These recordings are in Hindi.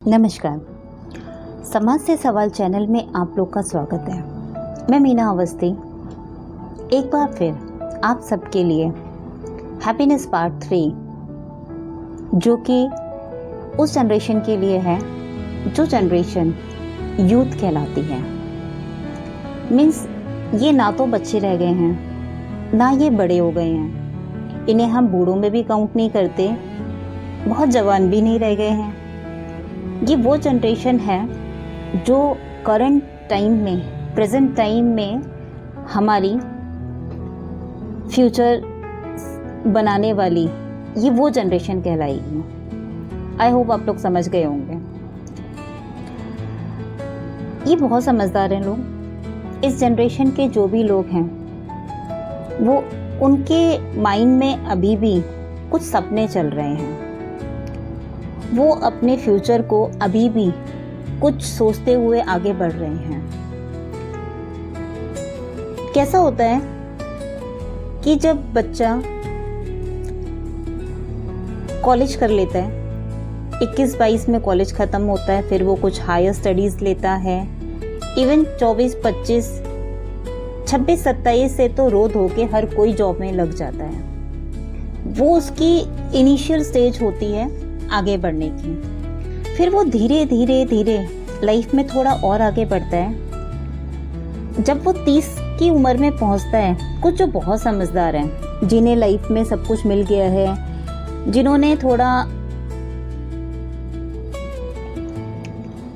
नमस्कार। समाज से सवाल चैनल में आप लोग का स्वागत है। मैं मीना अवस्थी एक बार फिर आप सबके लिए हैप्पीनेस पार्ट 3, जो कि उस जनरेशन के लिए है जो जनरेशन यूथ कहलाती है। मीन्स ये ना तो बच्चे रह गए हैं ना ये बड़े हो गए हैं, इन्हें हम बूढ़ों में भी काउंट नहीं करते, बहुत जवान भी नहीं रह गए हैं। ये वो जनरेशन है जो करंट टाइम में, प्रेजेंट टाइम में हमारी फ्यूचर बनाने वाली ये वो जनरेशन कहलाएगी। आई होप आप लोग समझ गए होंगे। ये बहुत समझदार हैं लोग। इस जनरेशन के जो भी लोग हैं वो उनके माइंड में अभी भी कुछ सपने चल रहे हैं। वो अपने फ्यूचर को अभी भी कुछ सोचते हुए आगे बढ़ रहे हैं। कैसा होता है कि जब बच्चा कॉलेज कर लेता है, 21-22 में कॉलेज ख़त्म होता है, फिर वो कुछ हायर स्टडीज़ लेता है, इवन 24-25, 26-27 से तो रोड होके हर कोई जॉब में लग जाता है। वो उसकी इनिशियल स्टेज होती है आगे बढ़ने की। फिर वो धीरे धीरे धीरे लाइफ में थोड़ा और आगे बढ़ता है। जब वो 30 की उम्र में पहुंचता है, कुछ जो बहुत समझदार हैं, जिन्हें लाइफ में सब कुछ मिल गया है, जिन्होंने थोड़ा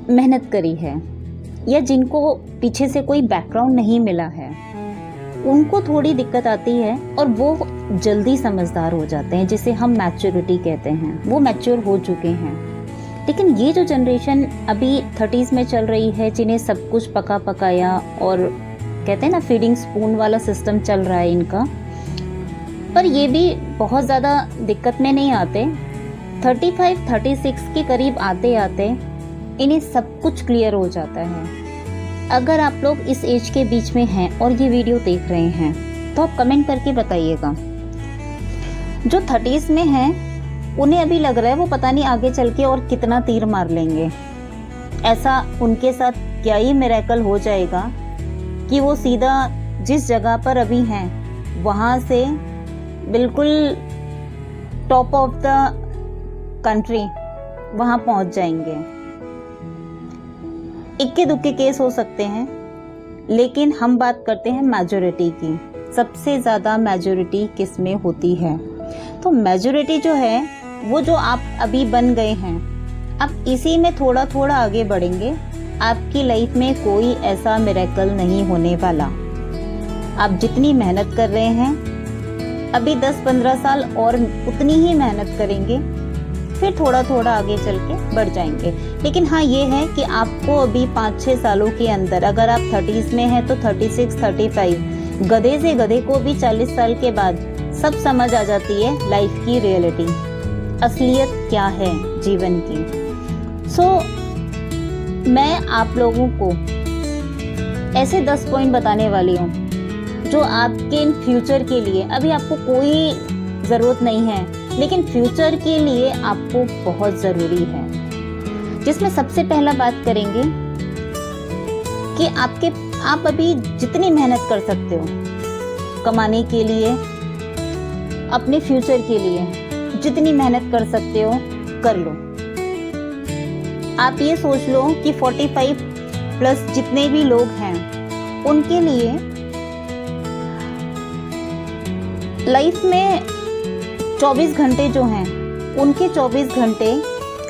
मेहनत करी है या जिनको पीछे से कोई बैकग्राउंड नहीं मिला है, उनको थोड़ी दिक्कत आती है और वो जल्दी समझदार हो जाते हैं, जिसे हम मैच्योरिटी कहते हैं। वो मैच्योर हो चुके हैं। लेकिन ये जो जनरेशन अभी 30s में चल रही है, जिन्हें सब कुछ पका पकाया और कहते हैं ना फीडिंग स्पून वाला सिस्टम चल रहा है इनका, पर ये भी बहुत ज़्यादा दिक्कत में नहीं आते। 35-36 के करीब आते आते इन्हें सब कुछ क्लियर हो जाता है। अगर आप लोग इस एज के बीच में हैं और ये वीडियो देख रहे हैं तो आप कमेंट करके बताइएगा। जो 30s में हैं उन्हें अभी लग रहा है वो पता नहीं आगे चल के और कितना तीर मार लेंगे। ऐसा उनके साथ क्या ही मिरेकल हो जाएगा कि वो सीधा जिस जगह पर अभी हैं वहाँ से बिल्कुल टॉप ऑफ द कंट्री वहाँ पहुँच जाएंगे। इक्के दुक्के केस हो सकते हैं, लेकिन हम बात करते हैं मेजॉरिटी की। सबसे ज़्यादा मेजॉरिटी किस में होती है? तो मेजॉरिटी जो है वो जो आप अभी बन गए हैं, अब इसी में थोड़ा थोड़ा आगे बढ़ेंगे। आपकी लाइफ में कोई ऐसा मिरेकल नहीं होने वाला। आप जितनी मेहनत कर रहे हैं अभी 10-15 साल और उतनी ही मेहनत करेंगे, फिर थोड़ा थोड़ा आगे चल के बढ़ जाएंगे। लेकिन हाँ, ये है कि आपको अभी 5-6 सालों के अंदर, अगर आप 30s में हैं तो 36-35, गधे से गधे को भी 40 साल के बाद सब समझ आ जाती है लाइफ की रियलिटी, असलियत क्या है जीवन की। सो मैं आप लोगों को ऐसे 10 पॉइंट बताने वाली हूँ जो आपके इन फ्यूचर के लिए, अभी आपको कोई ज़रूरत नहीं है लेकिन फ्यूचर के लिए आपको बहुत ज़रूरी है। जिसमें सबसे पहला बात करेंगे कि आप अभी जितनी मेहनत कर सकते हो कमाने के लिए, अपने फ्यूचर के लिए जितनी मेहनत कर सकते हो कर लो। आप ये सोच लो कि 45+ जितने भी लोग हैं उनके लिए लाइफ में 24 घंटे जो हैं, उनके 24 घंटे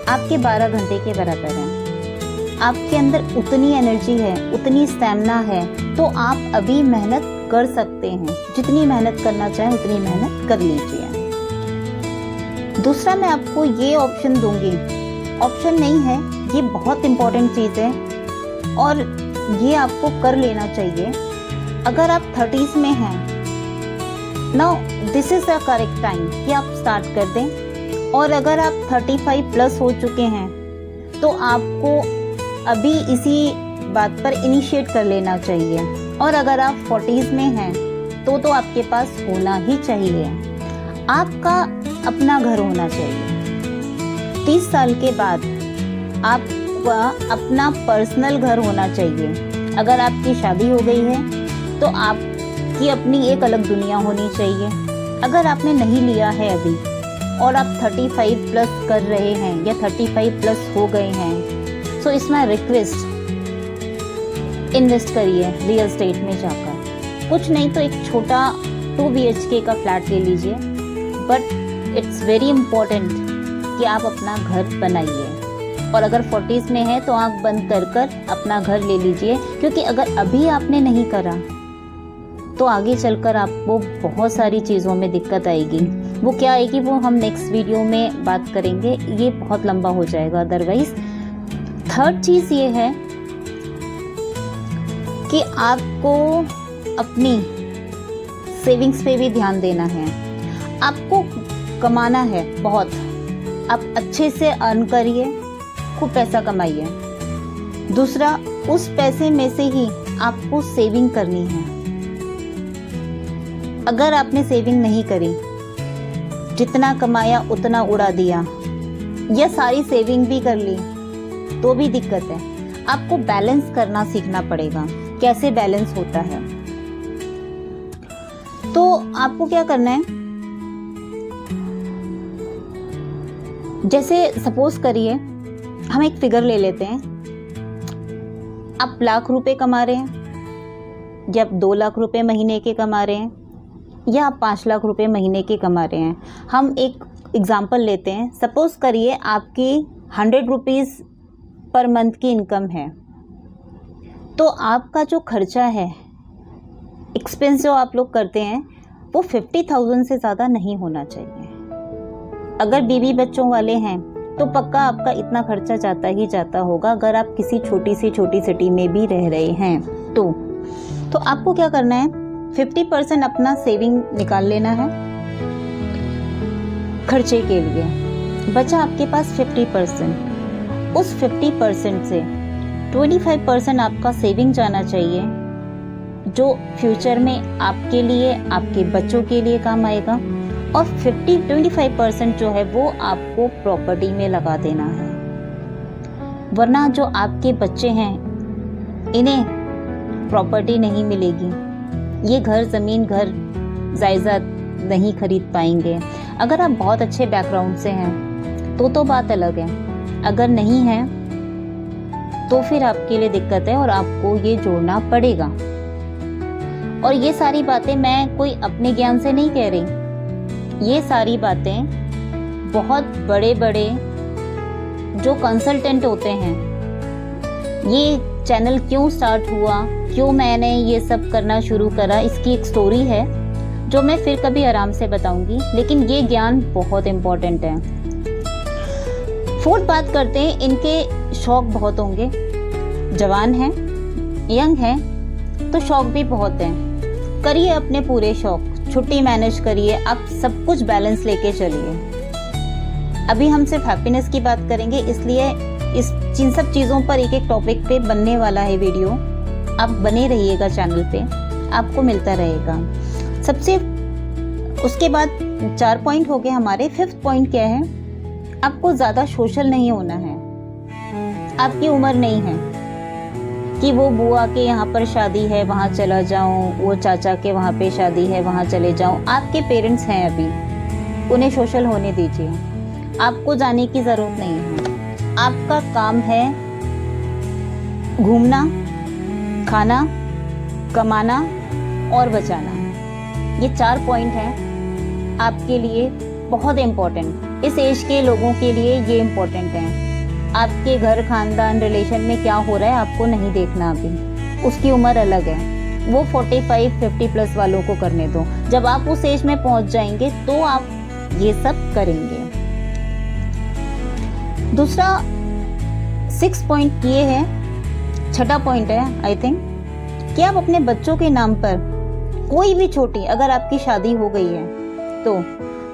आपके 12 घंटे के बराबर हैं। आपके अंदर उतनी एनर्जी है, उतनी स्टैमिना है, तो आप अभी मेहनत कर सकते हैं। जितनी मेहनत करना चाहें उतनी मेहनत कर लीजिए। दूसरा मैं आपको ये ऑप्शन दूंगी, ऑप्शन नहीं है, ये बहुत इम्पोर्टेंट चीज़ है और ये आपको कर लेना चाहिए। अगर आप 30s में हैं, now this is the correct time कि आप स्टार्ट कर दें। और अगर आप 35+ हो चुके हैं तो आपको अभी इसी बात पर इनिशिएट कर लेना चाहिए। और अगर आप 40s में हैं तो आपके पास होना ही चाहिए। आपका अपना घर होना चाहिए। 30 साल के बाद आपका अपना पर्सनल घर होना चाहिए। अगर आपकी शादी हो गई है तो आपकी अपनी एक अलग दुनिया होनी चाहिए। अगर आपने नहीं लिया है अभी और आप 35 प्लस कर रहे हैं या 35 प्लस हो गए हैं, so it's my request, invest करिए रियल एस्टेट में जाकर। कुछ नहीं तो एक छोटा 2 BHK का फ्लैट ले लीजिए, बट इट्स वेरी इम्पोर्टेंट कि आप अपना घर बनाइए। और अगर 40s में है तो आंख बंद कर कर अपना घर ले लीजिए, क्योंकि अगर अभी आपने नहीं करा तो आगे चलकर आपको बहुत सारी चीज़ों में दिक्कत आएगी। वो क्या आएगी वो हम नेक्स्ट वीडियो में बात करेंगे, ये बहुत लंबा हो जाएगा अदरवाइज। थर्ड चीज़ ये है कि आपको अपनी सेविंग्स पे भी ध्यान देना है। आपको कमाना है बहुत, आप अच्छे से अर्न करिए, खूब पैसा कमाइए। दूसरा, उस पैसे में से ही आपको सेविंग करनी है। अगर आपने सेविंग नहीं करी, जितना कमाया उतना उड़ा दिया या सारी सेविंग भी कर ली तो भी दिक्कत है। आपको बैलेंस करना सीखना पड़ेगा। कैसे बैलेंस होता है, तो आपको क्या करना है, जैसे सपोज करिए हम एक फिगर ले लेते हैं। आप लाख रुपए कमा रहे हैं, या आप 2 लाख रुपए महीने के कमा रहे हैं, या आप 5 लाख रुपए महीने के कमा रहे हैं। हम एक एग्जांपल लेते हैं। सपोज करिए आपकी 100 रुपीज़ पर मंथ की इनकम है, तो आपका जो खर्चा है, एक्सपेंस जो आप लोग करते हैं, वो 50,000 से ज़्यादा नहीं होना चाहिए। अगर बीवी बच्चों वाले हैं तो पक्का आपका इतना खर्चा जाता ही जाता होगा। अगर आप किसी छोटी सिटी में भी रह रहे हैं तो आपको क्या करना है, 50% अपना सेविंग निकाल लेना है खर्चे के लिए। बचा आपके पास 50%। उस 50% से 25% आपका सेविंग जाना चाहिए, जो फ्यूचर में आपके लिए, आपके बच्चों के लिए काम आएगा। और 25% जो है वो आपको प्रॉपर्टी में लगा देना है, वरना जो आपके बच्चे हैं इन्हें प्रॉपर्टी नहीं मिलेगी। ये घर ज़मीन, घर जायदाद नहीं खरीद पाएंगे। अगर आप बहुत अच्छे बैकग्राउंड से हैं तो बात अलग है, अगर नहीं है तो फिर आपके लिए दिक्कत है और आपको ये जोड़ना पड़ेगा। और ये सारी बातें मैं कोई अपने ज्ञान से नहीं कह रही, ये सारी बातें बहुत बड़े बड़े जो कंसल्टेंट होते हैं, ये चैनल क्यों स्टार्ट हुआ, क्यों मैंने ये सब करना शुरू करा, इसकी एक स्टोरी है जो मैं फिर कभी आराम से बताऊंगी, लेकिन ये ज्ञान बहुत इम्पोर्टेंट है। फोर्थ बात करते हैं, इनके शौक बहुत होंगे, जवान हैं, यंग हैं तो शौक भी बहुत हैं। करिए अपने पूरे शौक, छुट्टी मैनेज करिए, आप सब कुछ बैलेंस लेके चलिए। अभी हम सिर्फ हैप्पीनेस की बात करेंगे, इसलिए इन सब चीज़ों पर एक एक टॉपिक पे बनने वाला है वीडियो। आप बने रहिएगा चैनल पे, आपको मिलता रहेगा। सबसे उसके बाद 4 पॉइंट हो गए हमारे। 5th पॉइंट क्या है, आपको ज़्यादा सोशल नहीं होना है। आपकी उम्र नहीं है कि वो बुआ के यहाँ पर शादी है वहाँ चला जाऊँ, वो चाचा के वहाँ पे शादी है वहाँ चले जाऊँ। आपके पेरेंट्स हैं अभी, उन्हें सोशल होने दीजिए, आपको जाने की ज़रूरत नहीं है। आपका काम है घूमना, खाना, कमाना और बचाना। ये 4 पॉइंट हैं आपके लिए बहुत इम्पोर्टेंट। इस एज के लोगों के लिए ये इम्पोर्टेंट है। आपके घर, खानदान, रिलेशन में क्या हो रहा है आपको नहीं देखना अभी, उसकी उम्र अलग है। वो 45-50 प्लस वालों को करने दो। जब आप उस एज में पहुंच जाएंगे तो आप ये सब करेंगे। दूसरा 6 पॉइंट ये है, 6ठा पॉइंट है आई थिंक, कि आप अपने बच्चों के नाम पर कोई भी छोटी, अगर आपकी शादी हो गई है तो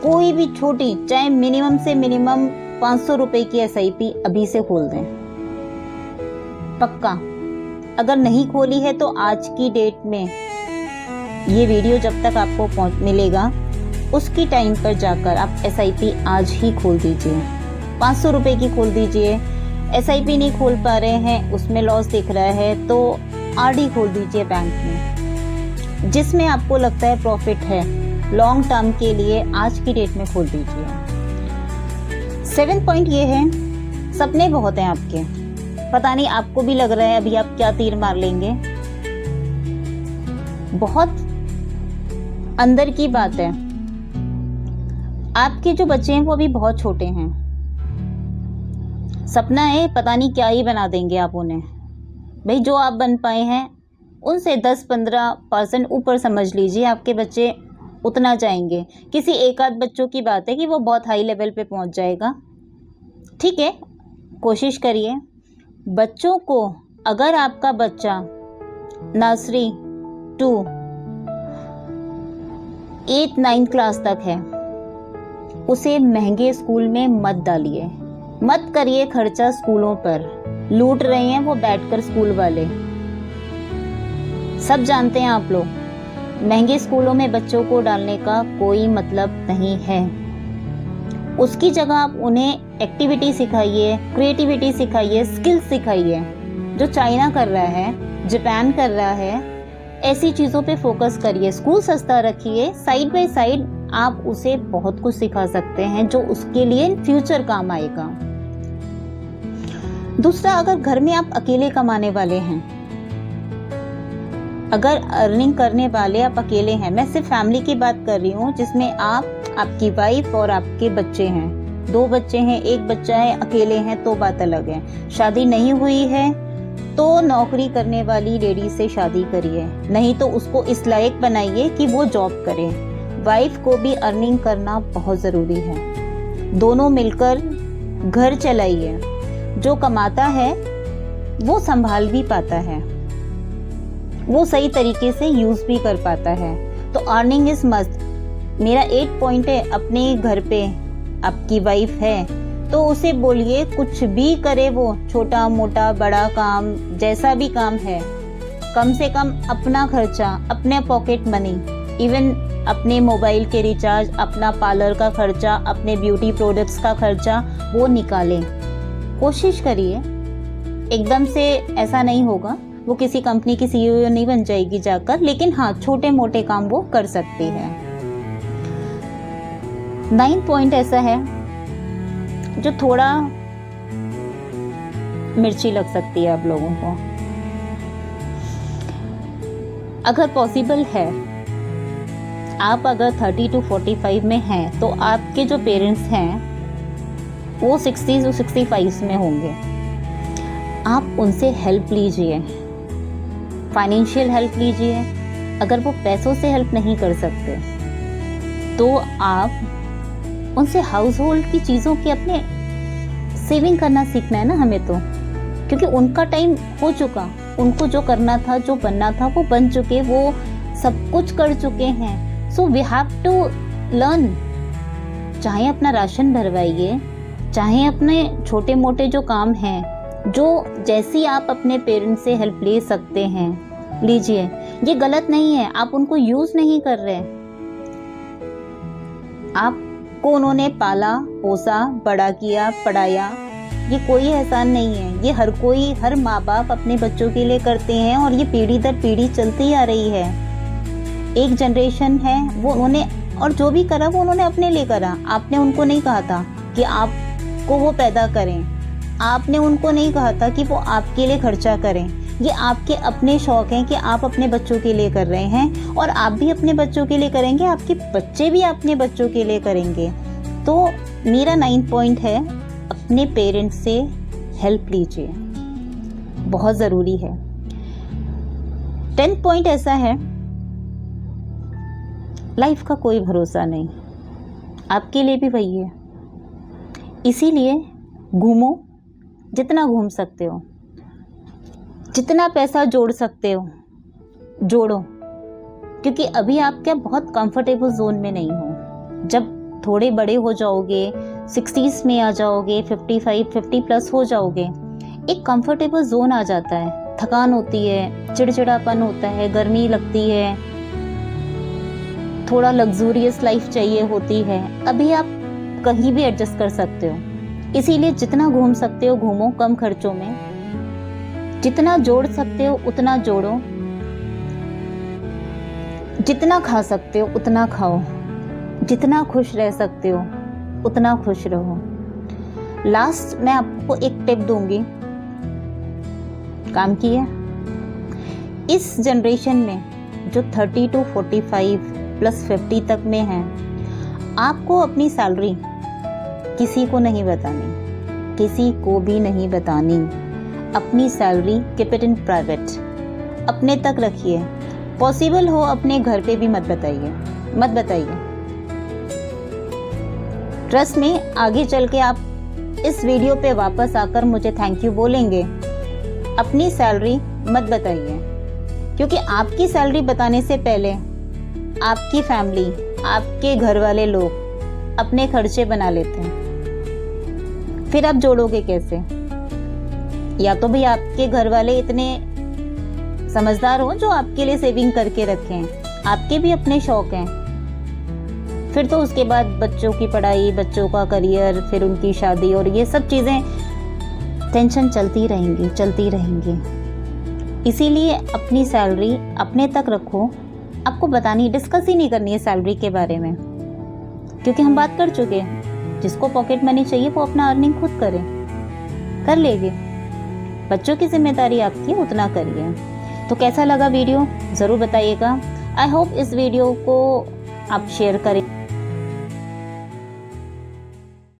कोई भी छोटी, चाहे मिनिमम से मिनिमम 500 रुपए की SIP अभी से खोल दें, पक्का। अगर नहीं खोली है तो आज की डेट में ये वीडियो जब तक आपको मिलेगा उसकी टाइम पर जाकर आप SIP आज ही खोल दीजिए। 500 रुपए की खोल दीजिए, SIP नहीं खोल पा रहे हैं, उसमें लॉस दिख रहा है, तो RD खोल दीजिए बैंक में, जिसमें आपको लगता है प्रॉफिट है, लॉन्ग टर्म के लिए आज की डेट में खोल दीजिए। 7 पॉइंट ये है, सपने बहुत हैं आपके, पता नहीं आपको भी लग रहा है अभी आप क्या तीर मार लेंगे, बहुत अंदर की बात है। आपके जो बच्चे हैं वो अभी बहुत छोटे हैं, सपना है पता नहीं क्या ही बना देंगे आप उन्हें। भाई जो आप बन पाए हैं उनसे 10-15% ऊपर समझ लीजिए आपके बच्चे उतना जाएंगे। किसी एक आध बच्चों की बात है कि वो बहुत हाई लेवल पे पहुंच जाएगा, ठीक है, कोशिश करिए। बच्चों को, अगर आपका बच्चा नर्सरी 2 8 9 क्लास तक है, उसे महंगे स्कूल में मत डालिए, मत करिए खर्चा स्कूलों पर। लूट रहे हैं वो बैठकर स्कूल वाले, सब जानते हैं आप लोग। महंगे स्कूलों में बच्चों को डालने का कोई मतलब नहीं है। उसकी जगह आप उन्हें एक्टिविटी सिखाइए, क्रिएटिविटी सिखाइए, स्किल्स सिखाइए। जो चाइना कर रहा है, जापान कर रहा है, ऐसी चीज़ों पे फोकस करिए। स्कूल सस्ता रखिए, साइड बाय साइड आप उसे बहुत कुछ सिखा सकते हैं जो उसके लिए फ्यूचर काम आएगा। दूसरा, अगर घर में आप अकेले कमाने वाले हैं, अगर अर्निंग करने वाले आप अकेले हैं, मैं सिर्फ फैमिली की बात कर रही हूँ जिसमें आप, आपकी वाइफ और आपके बच्चे हैं, 2 बच्चे हैं, 1 बच्चा है, अकेले हैं तो बात अलग है। शादी नहीं हुई है तो नौकरी करने वाली लेडी से शादी करिए, नहीं तो उसको इस लायक बनाइए कि वो जॉब करे। वाइफ को भी अर्निंग करना बहुत ज़रूरी है, दोनों मिलकर घर चलाइए। जो कमाता है वो संभाल भी पाता है, वो सही तरीके से यूज़ भी कर पाता है। तो अर्निंग इज मस्ट। मेरा 8 पॉइंट है, अपने घर पे आपकी वाइफ है तो उसे बोलिए कुछ भी करे, वो छोटा मोटा बड़ा काम, जैसा भी काम है, कम से कम अपना खर्चा, अपने पॉकेट मनी, इवन अपने मोबाइल के रिचार्ज, अपना पार्लर का खर्चा, अपने ब्यूटी प्रोडक्ट्स का खर्चा वो निकालें। कोशिश करिए, एकदम से ऐसा नहीं होगा, वो किसी कंपनी की CEO नहीं बन जाएगी जाकर, लेकिन हाँ छोटे मोटे काम वो कर सकती है। 9 पॉइंट ऐसा है जो थोड़ा मिर्ची लग सकती है आप लोगों को। अगर पॉसिबल है, आप अगर 30 to 45 में हैं तो आपके जो पेरेंट्स हैं वो 60 to 65 में होंगे। आप उनसे हेल्प लीजिए, फाइनेंशियल हेल्प लीजिए। अगर वो पैसों से हेल्प नहीं कर सकते तो आप उनसे हाउस होल्ड की चीज़ों की अपने सेविंग करना सीखना है ना हमें तो, क्योंकि उनका टाइम हो चुका, उनको जो करना था, जो बनना था वो बन चुके, वो सब कुछ कर चुके हैं। So we have to learn. चाहे अपना राशन भरवाइए, चाहे अपने छोटे मोटे जो काम हैं, जो जैसी आप अपने पेरेंट्स से हेल्प ले सकते हैं लीजिए। ये गलत नहीं है, आप उनको यूज़ नहीं कर रहे, आपको उन्होंने पाला पोसा बड़ा किया पढ़ाया, ये कोई एहसान नहीं है। ये हर माँ बाप अपने बच्चों के लिए करते हैं और ये पीढ़ी दर पीढ़ी चलती आ रही है। एक जनरेशन है वो उन्होंने, और जो भी करा वो उन्होंने अपने लिए करा। आपने उनको नहीं कहा था कि आपको वो पैदा करें, आपने उनको नहीं कहा था कि वो आपके लिए खर्चा करें। ये आपके अपने शौक हैं कि आप अपने बच्चों के लिए कर रहे हैं और आप भी अपने बच्चों के लिए करेंगे, आपके बच्चे भी अपने बच्चों के लिए करेंगे। तो मेरा 9 पॉइंट है, अपने पेरेंट्स से हेल्प लीजिए, बहुत ज़रूरी है। 10 पॉइंट ऐसा है, लाइफ का कोई भरोसा नहीं, आपके लिए भी वही है। इसीलिए घूमो, जितना घूम सकते हो, जितना पैसा जोड़ सकते हो जोड़ो, क्योंकि अभी आप क्या बहुत कंफर्टेबल जोन में नहीं हो। जब थोड़े बड़े हो जाओगे, 60s में आ जाओगे, 55-50 प्लस हो जाओगे, एक कंफर्टेबल जोन आ जाता है। थकान होती है, चिड़चिड़ापन होता है, गर्मी लगती है, थोड़ा लग्जूरियस लाइफ चाहिए होती है। अभी आप कहीं भी एडजस्ट कर सकते हो, इसीलिए जितना घूम सकते हो घूमो कम खर्चों में, जितना जोड़ सकते हो उतना जोड़ो, जितना खा सकते हो उतना खाओ, जितना खुश रह सकते हो उतना खुश रहो। लास्ट मैं आपको एक टिप दूंगी, काम की है। इस जनरेशन में जो 30 to 45 प्लस 50 तक में है, आपको अपनी सैलरी किसी को नहीं बतानी, किसी को भी नहीं बतानी। अपनी salary keep it in private, अपने तक रखिए। पॉसिबल हो अपने घर पे भी मत बताइए। ट्रस्ट में आगे चल के आप इस वीडियो पे वापस आकर मुझे थैंक यू बोलेंगे। अपनी सैलरी मत बताइए, क्योंकि आपकी सैलरी बताने से पहले आपकी फैमिली, आपके घर वाले लोग अपने खर्चे बना लेते हैं। फिर आप जोड़ोगे कैसे? या तो भाई आपके घर वाले इतने समझदार हो जो आपके लिए सेविंग करके रखें, आपके भी अपने शौक हैं। फिर तो उसके बाद बच्चों की पढ़ाई, बच्चों का करियर, फिर उनकी शादी और ये सब चीज़ें टेंशन चलती रहेंगी। इसीलिए अपनी सैलरी अपने तक रखो। आपको बतानी, डिस्कस ही नहीं करनी है सैलरी के बारे में, क्योंकि हम बात कर चुके हैं। जिसको पॉकेट मनी चाहिए वो अपना अर्निंग खुद कर लेंगे। बच्चों की जिम्मेदारी आपकी, उतना करिए। तो कैसा लगा वीडियो ज़रूर बताइएगा। आई होप इस वीडियो को आप शेयर करें।